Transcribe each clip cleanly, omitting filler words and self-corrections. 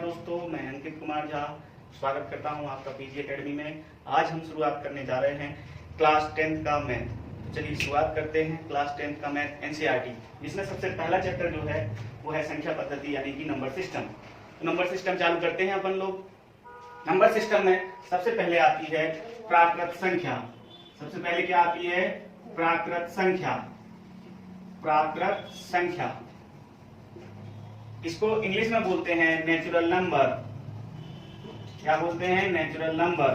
दोस्तों, मैं अंकित कुमार झा स्वागत करता हूं आपका पीजी एकेडमी में। आज हम शुरुआत करने जा रहे हैं क्लास 10th का मैथ। तो चलिए शुरुआत करते हैं क्लास 10th का मैथ एनसीईआरटी, जिसमें सबसे पहला चैप्टर जो है वो है संख्या पद्धति यानी कि नंबर सिस्टम। तो नंबर सिस्टम चालू करते हैं अपन लोग। नंबर सिस्टम में सबसे पहले आती है प्राकृत संख्या। सबसे पहले क्या आती है? प्राकृत संख्या। प्राकृत संख्या, इसको इंग्लिश में बोलते हैं नेचुरल नंबर। क्या बोलते हैं? Natural number.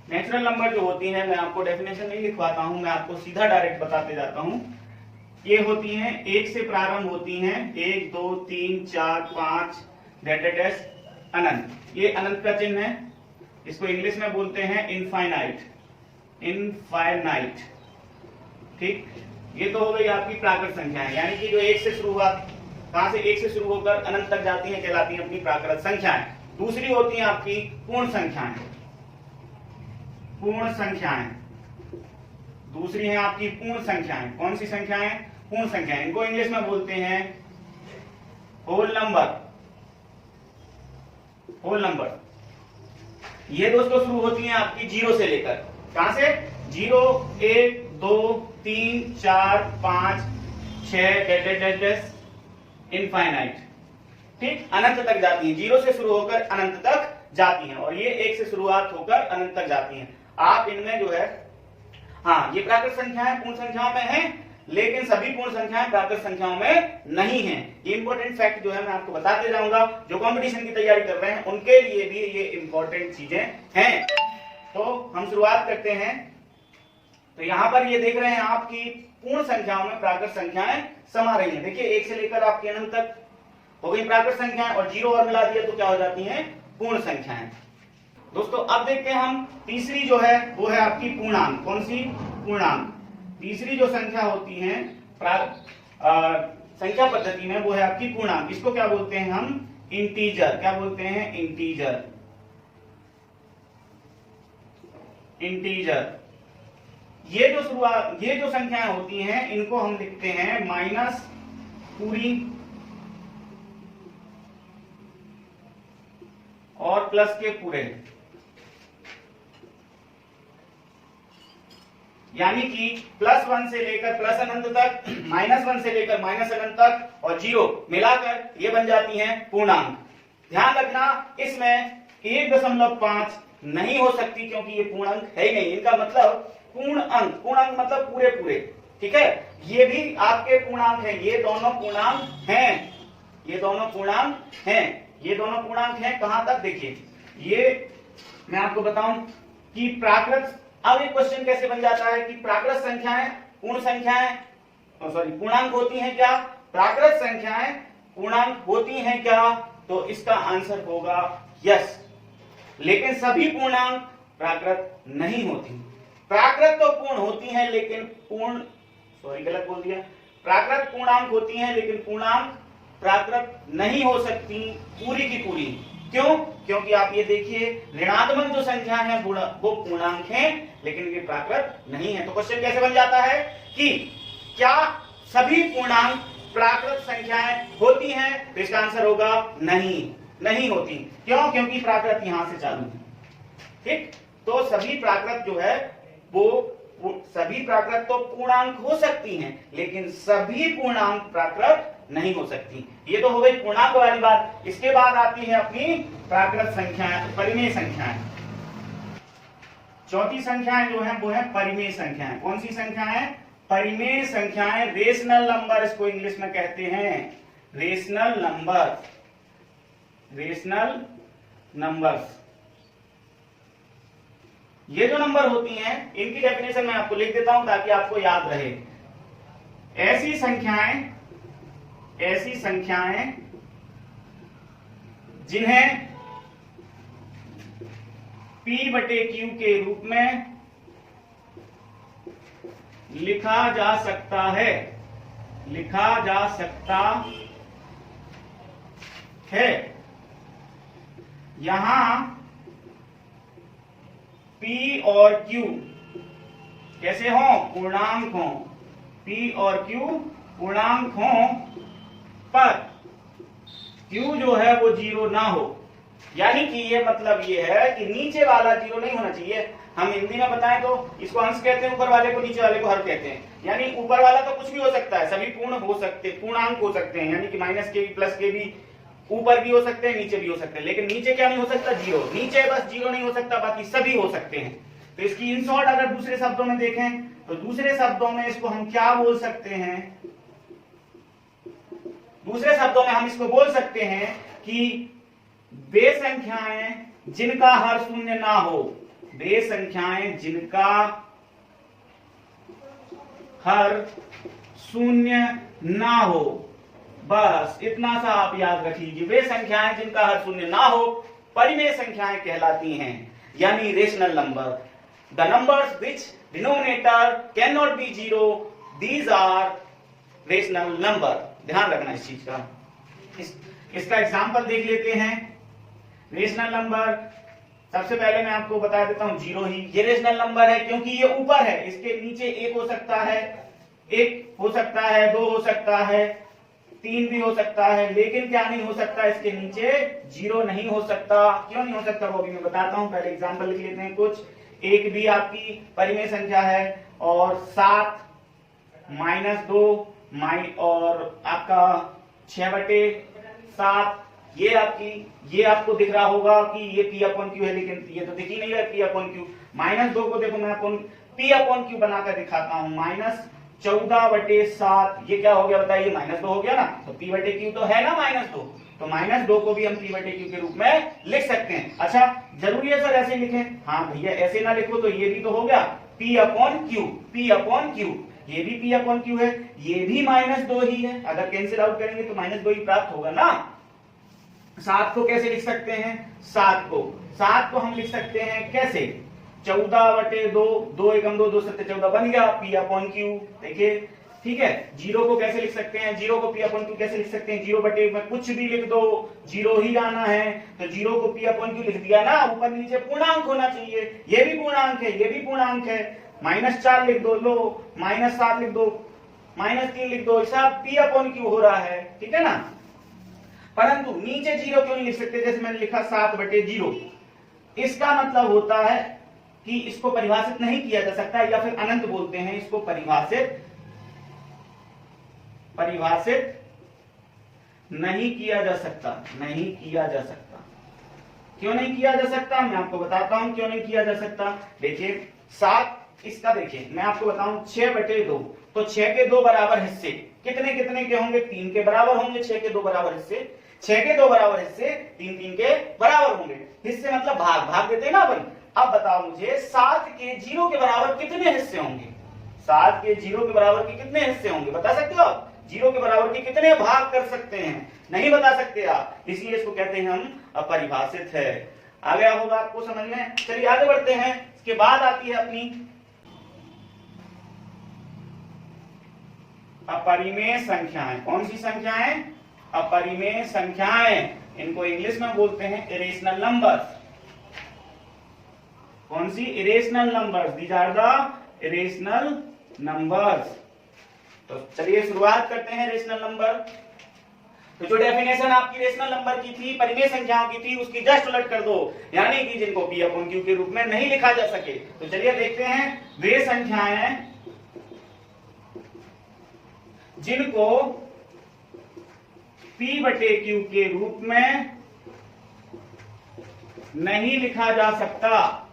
नेचुरल नंबर जो होती है, मैं आपको डेफिनेशन नहीं लिखवाता हूं, मैं आपको सीधा डायरेक्ट बताते जाता हूं। ये होती हैं 1 से प्रारंभ होती हैं, 1 2 3 4 5 डैश अनंत। ये अनंत का चिन्ह है। इसको इंग्लिश में बोलते हैं इनफाइनाइट। इनफाइनाइट, ठीक। ये तो हो गई आपकी प्राकृत संख्या है, यानी कि जो 1 से शुरुआत, कहां से 1 से शुरू होकर अनंत तक जाती हैं, कहलाती हैं अपनी प्राकृत संख्याएं। दूसरी होती हैं आपकी पूर्ण संख्याएं। पूर्ण संख्याएं, दूसरी है आपकी पूर्ण संख्याएं। कौन सी संख्याएं? पूर्ण संख्याएं। इनको इंग्लिश में बोलते हैं होल नंबर। Whole number. ये दोस्तों शुरू होती हैं आपकी 0 से लेकर, कहां से? 0 1 2 3 4 5 6 इनफाइनाइट, ठीक, अनंत तक जाती हैं। 0 से शुरू होकर अनंत तक जाती हैं, और ये 1 से शुरुआत होकर अनंत तक जाती हैं। आप इनमें जो है, हाँ, ये प्राकृत संख्याएं पूर्ण संख्याओं में हैं, लेकिन सभी पूर्ण संख्याएं प्राकृत संख्याओं में नहीं हैं। ये इंपॉर्टेंट फैक्ट जो है मैं आपको बताते जाऊंगा। जो कंपटीशन की तैयारी कर रहे हैं उनके लिए भी ये इंपॉर्टेंट चीजें हैं। तो हम शुरुआत करते हैं। तो यहां पर ये देख रहे हैं आपकी पूर्ण संख्याओं में प्राकृत संख्याएं समा रही हैं। देखिए 1 से लेकर आपके अनंत तक हो गई प्राकृत संख्याएं, और 0 और मिला दिया तो क्या हो जाती हैं? पूर्ण संख्याएं। दोस्तों अब देखते हैं हम तीसरी जो है वो है आपकी पूर्णांक। कौन सी? पूर्णांक। तीसरी जो संख्या होती है संख्या पद्धति में, वो है आपकी पूर्णांक। इसको क्या बोलते हैं हम? इंटीजर। क्या बोलते हैं? इंटीजर। इंटीजर। ये जो संख्याएं होती हैं, इनको हम लिखते हैं माइनस पूरी और प्लस के पूरे। यानी कि +1 से लेकर प्लस अनंत तक, -1 से लेकर माइनस अनंत तक, और 0 मिलाकर ये बन जाती हैं पूर्णांक। ध्यान रखना, इसमें 1.5 नहीं हो सकती, क्योंकि ये पूर्णांक है ही नहीं। इनका मतलब पूर्ण अंक। पूर्ण अंक मतलब पूरे पूरे, ठीक है। ये भी आपके पूर्णांक हैं, ये दोनों पूर्णांक हैं। ये दोनों पूर्णांक हैं। ये दोनों पूर्णांक हैं कहां तक? देखिए, ये मैं आपको बताऊं कि प्राकृत, अब एक क्वेश्चन कैसे बन जाता है कि प्राकृत संख्याएं पूर्ण संख्याएं, पूर्णांक होती हैं क्या? प्राकृत संख्याएं पूर्णांक होती हैं क्या? तो इसका आंसर होगा यस। लेकिन सभी पूर्णांक प्राकृत नहीं होती। प्राकृत तो पूर्ण होती हैं, लेकिन गलत बोल दिया। प्राकृत पूर्णांक होती हैं, लेकिन पूर्णांक प्राकृत नहीं हो सकती पूरी की पूरी। क्यों? क्योंकि आप ये देखिए, ऋणात्मक जो संख्या है वो पूर्णांक है, लेकिन ये प्राकृत नहीं है। तो क्वेश्चन कैसे बन जाता है कि क्या सभी पूर्णांक प्राकृत संख्याएं होती हैं? तो इसका आंसर होगा नहीं, नहीं होती। क्यों? क्योंकि प्राकृत यहां से चालू है, ठीक। तो सभी प्राकृत जो है वो, सभी प्राकृत तो पूर्णांक हो सकती हैं, लेकिन सभी पूर्णांक प्राकृत नहीं हो सकती। ये तो हो गई पूर्णांक वाली बात। इसके बाद आती है अपनी प्राकृत संख्याएं, परिमेय संख्याएं। चौथी संख्याएं जो है वो है परिमेय संख्याएं। कौन सी संख्याएं? परिमेय संख्याएं। रेशनल नंबर इसको इंग्लिश में कहते हैं। Rational number. Rational numbers. ये जो नंबर होती हैं, इनकी डेफिनेशन मैं आपको लिख देता हूं ताकि आपको याद रहे। ऐसी संख्याएं जिन्हें P/Q के रूप में लिखा जा सकता है। लिखा जा सकता है। यहां P और Q कैसे हो? पूर्णांक हो। P और Q पूर्णांक हो पर q जो है वो 0 ना हो। यानी कि ये मतलब ये है कि नीचे वाला 0 नहीं होना चाहिए। हम हिंदी में बताएं तो इसको अंश कहते हैं ऊपर वाले को, नीचे वाले को हर कहते हैं। यानी ऊपर वाला तो कुछ भी हो सकता है, सभी पूर्ण हो सकते, पूर्णांक हो सकते हैं, यानी कि माइनस के भी प्लस के भी ऊपर भी हो सकते हैं, नीचे भी हो सकते हैं। लेकिन नीचे क्या नहीं हो सकता? 0। नीचे बस 0 नहीं हो सकता, बाकी सभी हो सकते हैं। तो इसकी इन शॉर्ट अगर दूसरे शब्दों में देखें तो दूसरे शब्दों में इसको हम क्या बोल सकते हैं? दूसरे शब्दों में हम इसको बोल सकते हैं कि वे संख्याएं जिनका हर शून्य ना हो, वे संख्याएं जिनका हर शून्य ना हो, बस इतना सा आप याद रख लीजिए। वे संख्याएं जिनका हर शून्य ना हो परिमेय संख्याएं कहलाती हैं, यानी rational number. The numbers which denominator can not be 0, these are rational number. ध्यान रखना इस चीज का। इसका एग्जांपल देख लेते हैं। रेशनल नंबर सबसे पहले मैं आपको बता देता हूं 0 ही ये रेशनल नंबर है, क्योंकि ये ऊपर है। इसके नीचे 1 हो सकता है, 1 हो सकता है, 2 हो सकता है, 3 भी हो सकता है, लेकिन क्या नहीं हो सकता? इसके नीचे 0 नहीं हो सकता। क्यों नहीं हो सकता वो भी मैं बताता हूं। पहले एग्जांपल लिख लेते हैं कुछ। 1 भी आपकी परिमेय संख्या है और 7 -2 और आपका 6/7 ये आपको दिख रहा होगा कि ये P/Q है, लेकिन ये तो दिख ही नहीं रहा P/Q। -2 को देखो मैं P/Q बनाकर दिखाता हूं। -14/7 ये क्या हो गया बताइए? -2 हो गया ना। तो P/Q तो है ना -2, तो -2 को भी हम P/Q के रूप में लिख सकते हैं। अच्छा, जरूरी है सर ऐसे लिखें? हाँ भैया, ऐसे ना लिखो तो ये भी तो हो गया P/Q। ये भी P/Q है, ये भी -2 ही है। अगर कैंसिल आउट करेंगे तो -2 ही प्राप्त होगा ना। 7 को कैसे लिख सकते हैं? 7 को हम लिख सकते हैं कैसे? 14/2, 2 एकम 2, 2 7 14 बन गया P/Q। देखिए, ठीक है। 0 को कैसे लिख सकते हैं? 0 को P/Q कैसे लिख सकते हैं? 0/, में कुछ भी लिख दो, 0 ही आना है। तो 0 को P/Q लिख दिया ना। ऊपर नीचे पूर्णांक होना चाहिए। ये भी पूर्णांक है, ये भी पूर्णांक है। -4 लिख दो, लो -7 लिख दो, -3 लिख दो, सब P/Q हो रहा है, ठीक है ना। परंतु नीचे 0 क्यों नहीं लिख सकते? जैसे मैंने लिखा 7/0। इसका मतलब होता है कि इसको परिभाषित नहीं किया जा सकता, या फिर अनंत बोलते हैं इसको। परिभाषित नहीं किया जा सकता, नहीं किया जा सकता। क्यों नहीं किया जा सकता? मैं आपको बताता हूं क्यों नहीं किया जा सकता। देखिए 7, इसका देखिए मैं आपको बताऊं 6/2, तो 6 के 2 बराबर हिस्से कितने कितने के होंगे? 3 के बराबर होंगे। 6 के 2 बराबर हिस्से, 6 के 2 बराबर हिस्से 3 के बराबर होंगे। हिस्से मतलब भाग देते हैं ना अपन। अब बताओ मुझे 7 के 0 के बराबर कितने हिस्से होंगे? 7 के 0 के बराबर के कितने हिस्से होंगे बता सकते हो आप? 0 के बराबर के कितने भाग कर सकते हैं? नहीं बता सकते आप, इसलिए इसको कहते हैं हम अपरिभाषित है। आ गया होगा आपको समझ में। चलिए आगे बढ़ते हैं। इसके बाद आती है अपनी अपरिमेय संख्याएं। कौन सी संख्याएं? अपरिमेय संख्याएं। इनको इंग्लिश में बोलते हैं इरेशनल नंबर्स। कौन सी? Irrational numbers. These are the irrational numbers. तो चलिए शुरुआत करते हैं रेशनल नंबर। तो जो डेफिनेशन आपकी रेशनल नंबर की थी, परिमेय संख्याओं की थी, उसकी जस्ट उलट कर दो, यानी कि जिनको P/Q के रूप में नहीं लिखा जा सके। तो चलिए देखते हैं वे संख्याएं जिनको P/Q के रूप में नहीं लिखा जा सकता,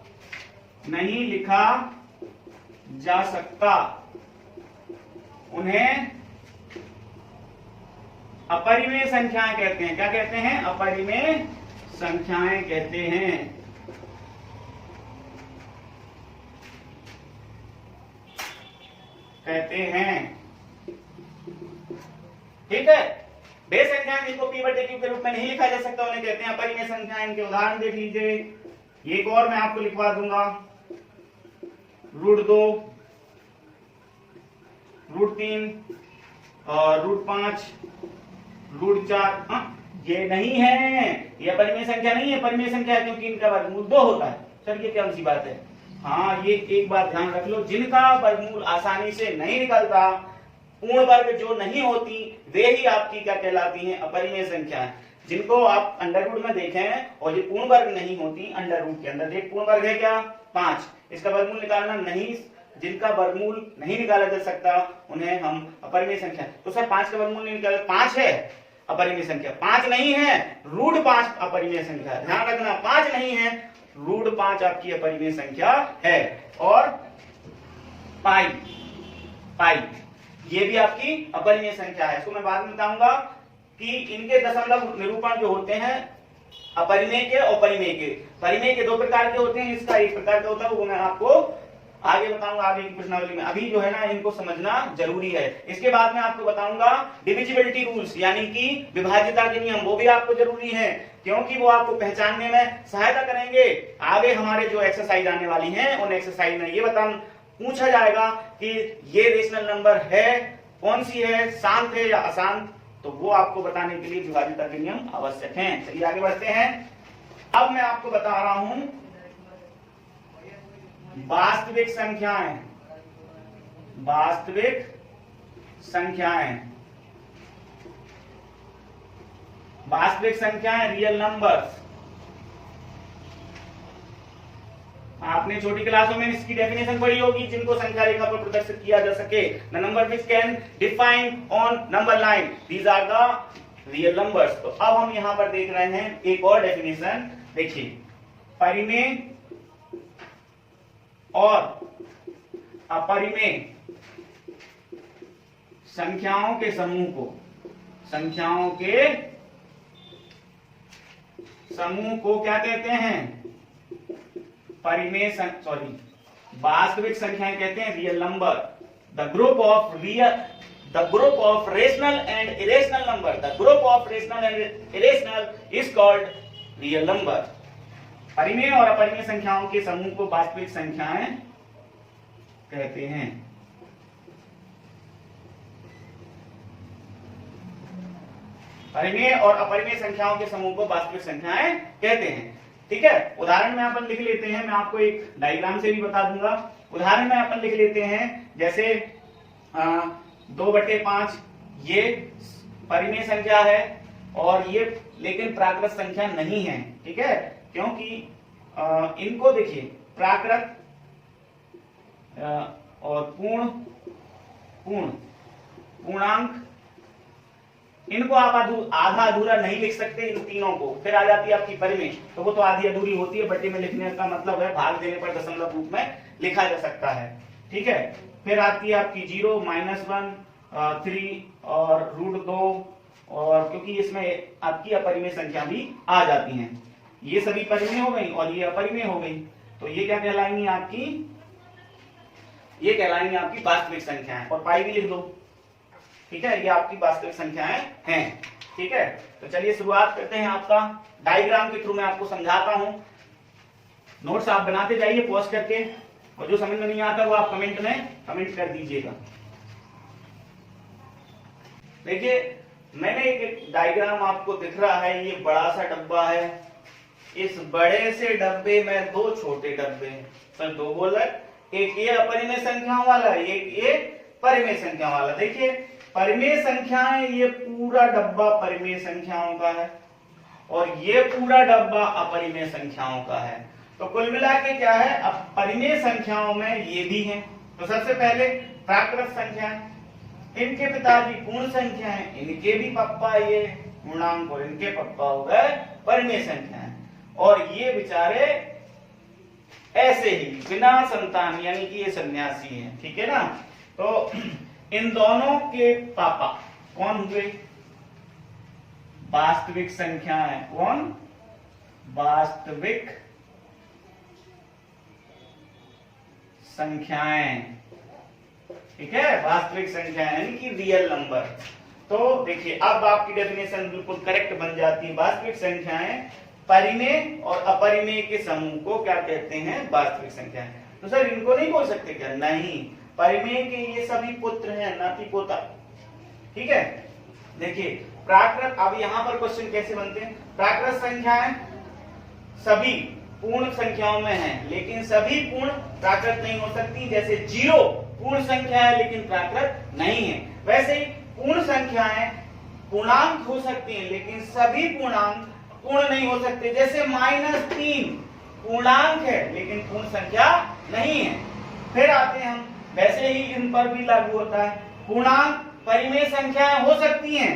नहीं लिखा जा सकता, उन्हें अपरिमेय संख्याएं कहते हैं। क्या कहते हैं? अपरिमेय संख्याएं कहते हैं। ठीक है। वे संख्याएं जिनको P/Q के रूप में नहीं लिखा जा सकता उन्हें कहते हैं अपरिमेय संख्याएं। इनके उदाहरण देख लीजिए। एक और मैं आपको लिखवा दूंगा, √2, √3 और √5, √4। ये नहीं है, ये परिमेय संख्या नहीं है। परिमेय संख्या है क्योंकि इनका वर्गमूल 2 होता है। सर ये कौन सी बात है? हाँ, ये एक बात ध्यान रख लो, जिनका वर्गमूल आसानी से नहीं निकलता पूर्ण वर्ग जो नहीं होती वे ही आपकी क्या कहलाती हैं, अपरिमेय संख्याएं। जिनको आप अंडर रूट में देखे हैं और ये पूर्ण वर्ग नहीं होती अंडर रूट के अंदर। एक पूर्ण वर्ग है क्या, 5, इसका वर्गमूल निकालना नहीं, जिनका वर्गमूल नहीं निकाला जा सकता उन्हें हम अपरिमेय संख्या। तो सर 5 का वर्गमूल नहीं निकाला, 5 है अपरिमेय संख्या, 5 नहीं है रूट 5 अपरिमेय संख्या। ध्यान रखना 5 नहीं है रूट 5 आपकी अपरिमेय संख्या है। और पाई, पाई ये भी आपकी अपरिमेय संख्या है। इसको मैं बाद में बताऊंगा कि इनके दशमलव निरूपण जो होते हैं अपरिमेय के और परिमेय के। परिमेय के 2 प्रकार के होते हैं, इसका एक प्रकार का होता है, वो मैं आपको आगे बताऊंगा आगे की प्रश्नावली में। अभी जो है ना इनको समझना जरूरी है। इसके बाद में आपको बताऊंगा डिविजिबिलिटी रूल्स यानी कि विभाज्यता के नियम, वो भी आपको जरूरी है क्योंकि वो आपको पहचानने में सहायता करेंगे। आगे हमारे जो एक्सरसाइज आने वाली हैं उन एक्सरसाइज में ये पूछा जाएगा कि ये रेशनल नंबर है, कौन सी है, शांत है या अशांत, तो वो आपको बताने के लिए विभाज्यता के नियम आवश्यक हैं। चलिए आगे बढ़ते हैं। अब मैं आपको बता रहा हूं वास्तविक संख्याएं, वास्तविक संख्याएं, वास्तविक संख्याएं रियल नंबर्स। आपने छोटी क्लासों में इसकी डेफिनेशन पढ़ी होगी, जिनको संख्या रेखा पर प्रदर्शित किया जा सके। The number which can define on number line, these are the real numbers. तो अब हम यहां पर देख रहे हैं एक और डेफिनेशन, देखिए परिमेय और अपरिमेय संख्याओं के समूह को, संख्याओं के समूह को क्या कहते हैं, परिमेय वास्तविक संख्याएं कहते हैं, real number. The group of rational and irrational number, the group of rational and irrational is called real number. परिमेय और अपरिमेय संख्याओं के समूह को वास्तविक संख्याएं कहते हैं। परिमेय और अपरिमेय संख्याओं के समूह को वास्तविक संख्याएं कहते हैं। ठीक है, उदाहरण में अपन लिख लेते हैं, मैं आपको एक डायग्राम से भी बता दूंगा। उदाहरण में अपन लिख लेते हैं जैसे 2/5 ये परिमेय संख्या है और ये लेकिन प्राकृत संख्या नहीं है। ठीक है, क्योंकि इनको देखिए प्राकृत और पूर्णांक, इनको आप आधा अधूरा नहीं लिख सकते इन तीनों को। फिर आ जाती है आपकी परिमेय, तो वो तो आधी अधूरी होती है। बट्टे में लिखने का मतलब है भाग देने पर दशमलव रूप में लिखा जा सकता है। ठीक है, फिर आती है आपकी 0, -1, 3 और √2, और क्योंकि इसमें आपकी अपरिमेय संख्या भी आ जाती हैं। ये सभी परिमेय हो गई और ये अपरिमेय हो गई, तो ये क्या कहलाएंगी आपकी, ये कहलाएंगी आपकी वास्तविक संख्याएं। और पाई भी लिख दो। ठीक है, ये आपकी वास्तविक संख्याएं हैं। ठीक है, तो चलिए शुरुआत करते हैं। आपका डायग्राम के थ्रू मैं आपको समझाता हूं। नोट्स आप बनाते जाइए पॉज करके, और जो समझ में नहीं आता वो आप कमेंट में कमेंट कर दीजिएगा। देखिए मैंने एक डायग्राम आपको दिख रहा है, ये बड़ा सा डब्बा है, इस बड़े से डब्बे में 2 छोटे डब्बे हैं। सर 2 बोला, एक ये अपरिमेय संख्याओं वाला, एक ये परिमेय संख्या वाला। देखिए परिमेय संख्याएं, ये पूरा डब्बा परिमेय संख्याओं का है और ये पूरा डब्बा अपरिमेय संख्याओं का है। तो कुल मिला के क्या है, अब परिमेय संख्याओं में ये भी हैं। तो सबसे पहले प्राकृत संख्याएं, इनके पिताजी पूर्ण संख्या है, इनके भी पप्पा ये पूर्णांक और इनके पप्पा हो गए परिमेय संख्याएं। और ये बेचारे ऐसे ही बिना संतान, यानी कि ये सन्यासी हैं। ठीक है ना, तो इन दोनों के पापा कौन हुए, वास्तविक संख्याएं। कौन, वास्तविक संख्याएं। ठीक है, वास्तविक संख्याएं यानी कि रियल नंबर। तो देखिए अब आपकी डेफिनेशन बिल्कुल करेक्ट बन जाती है। वास्तविक संख्याएं परिमेय और अपरिमेय के समूह को क्या कहते हैं, वास्तविक संख्याएं। तो सर इनको नहीं बोल सकते क्या, नहीं, परिमेय के ये सभी पुत्र हैं, नाती पोता। ठीक है, देखिए प्राकृत, अब यहां पर क्वेश्चन कैसे बनते हैं, प्राकृत संख्याएं सभी पूर्ण संख्याओं में है, लेकिन सभी पूर्ण प्राकृत नहीं हो सकती। जैसे 0 पूर्ण संख्या है लेकिन प्राकृत नहीं है, वैसे ही पूर्ण संख्याएं पूर्णांक हो सकती हैं लेकिन सभी पूर्णांक पूर्ण नहीं हो सकते। जैसे -3 पूर्णांक है लेकिन पूर्ण संख्या नहीं है। फिर आते हैं हम, वैसे ही इन पर भी लागू होता है, पूर्णांक परिमेय संख्याएं हो सकती हैं।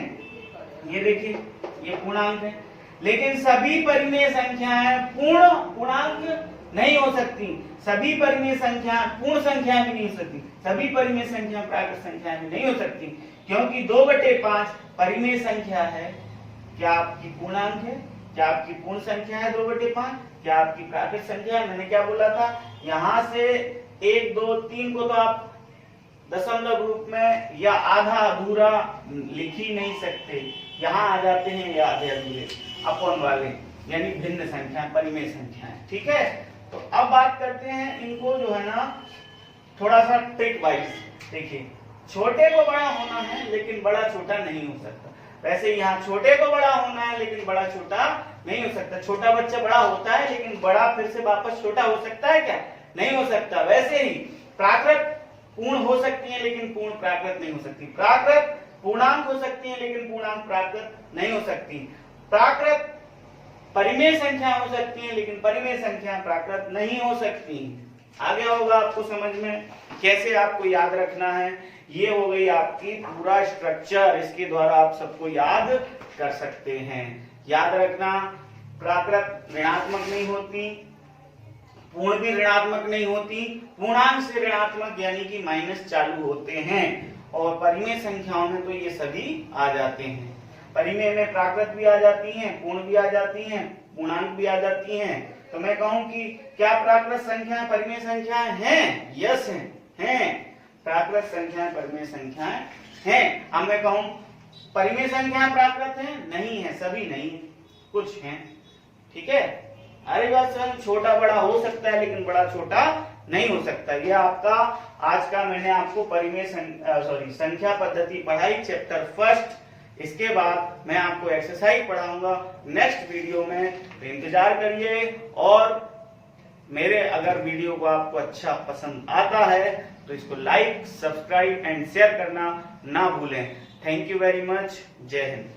ये देखिए, ये पूर्णांक है लेकिन सभी परिमेय संख्याएं पूर्णांक नहीं हो सकती। सभी परिमेय संख्याएं पूर्ण संख्याएं भी नहीं हो सकती, सभी परिमेय संख्याएं प्राकृत संख्याएं भी नहीं हो सकती, क्योंकि 2/5 परिमेय संख्या है। क्या आपकी पूर्णांक है? क्या आपकी पूर्ण संख्या है 2/5? क्या आपकी प्राकृत संख्या है? मैंने क्या बोला था, यहां से 1 2 3 को तो आप दशमलव रूप में या आधा अधूरा लिख ही नहीं सकते, यहाँ आ जाते हैं या आधे अधूरे अपॉन वाले, यानी भिन्न संख्या, परिमेय संख्याएं। ठीक है, तो अब बात करते हैं इनको जो है ना थोड़ा सा ट्रिक वाइज। देखिए, छोटे को बड़ा होना है लेकिन बड़ा छोटा नहीं हो सकता। वैसे यहाँ छोटे को बड़ा होना है लेकिन बड़ा छोटा नहीं हो सकता। छोटा बच्चा बड़ा होता है लेकिन बड़ा फिर से वापस छोटा हो सकता है क्या? नहीं हो सकता। वैसे ही प्राकृत पूर्ण हो सकती है लेकिन पूर्ण प्राकृत नहीं हो सकती। प्राकृत पूर्णांक हो सकती है लेकिन पूर्णांक प्राकृत नहीं हो सकती। प्राकृत परिमेय संख्या हो सकती है लेकिन परिमेय संख्या प्राकृत नहीं हो सकती। आ गया होगा आपको समझ में कैसे आपको याद रखना है। ये हो गई आपकी पूरा स्ट्रक्चर, इसके द्वारा आप सबको याद कर सकते हैं। याद रखना, प्राकृत ऋणात्मक नहीं होती, पूर्ण भी ऋणात्मक नहीं होती, पूर्णांक से ऋणात्मक यानी कि माइनस चालू होते हैं, और परिमेय संख्याओं में तो ये सभी आ जाते हैं। परिमेय में प्राकृत भी आ जाती हैं, पूर्ण भी आ जाती हैं, पूर्णांक भी आ जाती हैं। तो मैं कहूं कि क्या प्राकृत संख्याएं परिमेय संख्याएं हैं? यस हैं। प्राकृत संख्याएं परिमेय संख्याएं हैं। अब मैं कहूं परिमेय संख्याएं प्राकृत हैं? नहीं है, सभी नहीं, कुछ हैं। ठीक है, अरे बात समझ, छोटा बड़ा हो सकता है लेकिन बड़ा छोटा नहीं हो सकता। ये आपका आज का मैंने आपको परिमेय संख्या पद्धति पढ़ाई, चैप्टर 1। इसके बाद मैं आपको एक्सरसाइज पढ़ाऊंगा नेक्स्ट वीडियो में, तो इंतजार करिए। और मेरे अगर वीडियो को आपको अच्छा पसंद आता है तो इसको लाइक, सब्सक्राइब एंड शेयर करना ना भूलें। Thank you very much. जय हिंद।